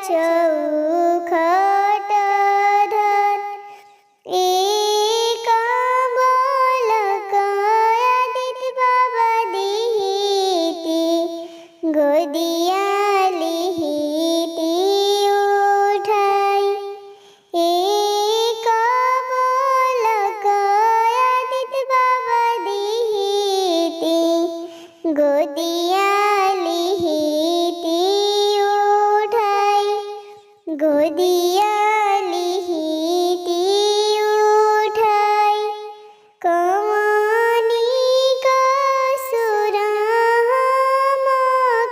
चौखट धर एक बालक आदित्य बाबा दिहिती गोदिया लिहिती उठाई। एक बालक आदित्य बाबा दिहिती गोदिया लिहिती उठाई। गोदिया लिहिती उठाई। कवनी कसुर हम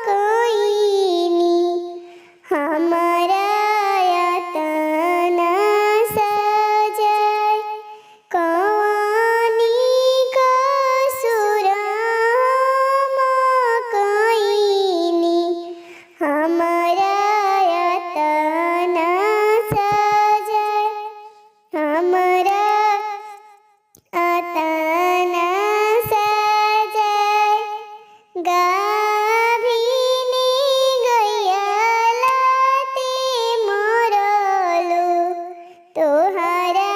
कइनी हमरा यातना सजाय। कवनी कसुर हम कइनी हमरा यातना सजाय। हमरा यातना सजाय। गाभिनी गैया लाते मरलो तोहरा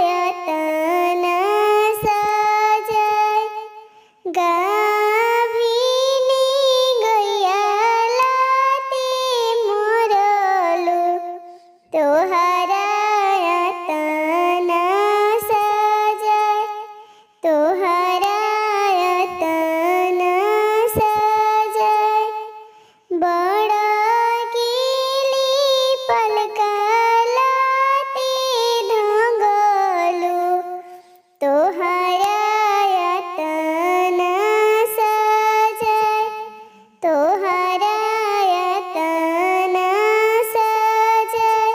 यातना सजाय। गाभिनी गैया लाते मरलो तोहरा यातना सजाय। तोहरा यातना सजाय। बड़ा कीली पलका लाते धंगलो तोहरा यातना सजाय। तोहरा यातना सजाय।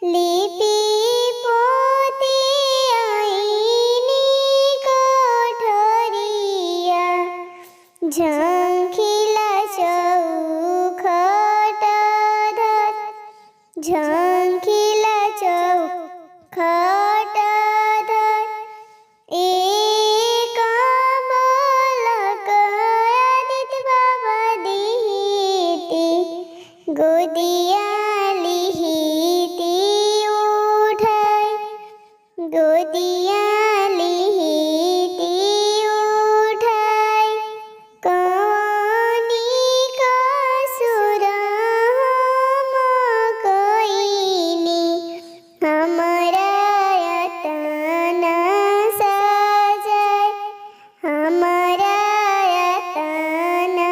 लिपि पोती आईनी कोठरिया झंखिला चौखट धर। झंखिला चौखट धर एक बालक आदित्य बाबा दिहिती गोदिया लिहिती उठाई। गोदिया लिहिती उठाई। कवनी कसुर हम कइनी हमरा यातना सजाय। हमरा यातना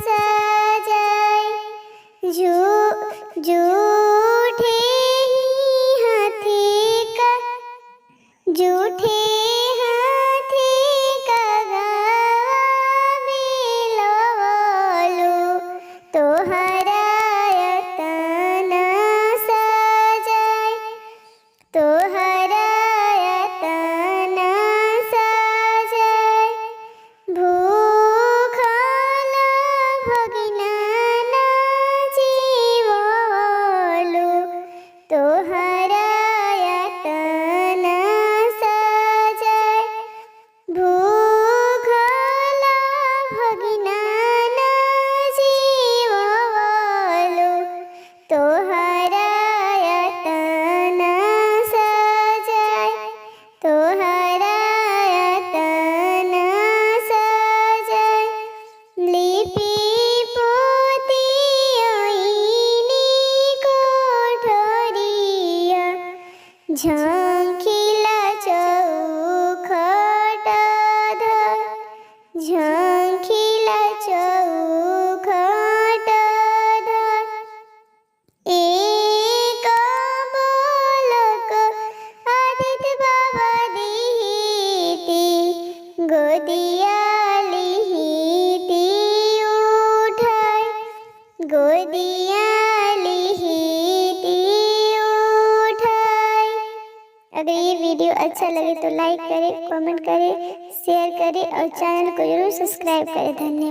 सजाय। झूठे हाथी का झूठे हाथी का गावेलो तोहरा यातना सजाय। तोहरा यातना सजाय। भूखल भगिना ना जीवलो तोहरा यातना सजाय। भूखल भगिना ना जीवलो तोहरा यातना सजाय। तोहरा यातना सजाय। लिपि पोती आईनी कोठरिया झंखिला चौखट धर। झंखिला चौखट धर एक बालक आदित्य बाबा दिहिती गोदिया लिहिती उठाई। गोदिया लिहिती उठाई। अगर ये वीडियो अच्छा लगे तो लाइक करें, कमेंट करें, शेयर करें और चैनल को जरूर सब्सक्राइब करें। धन्यवाद।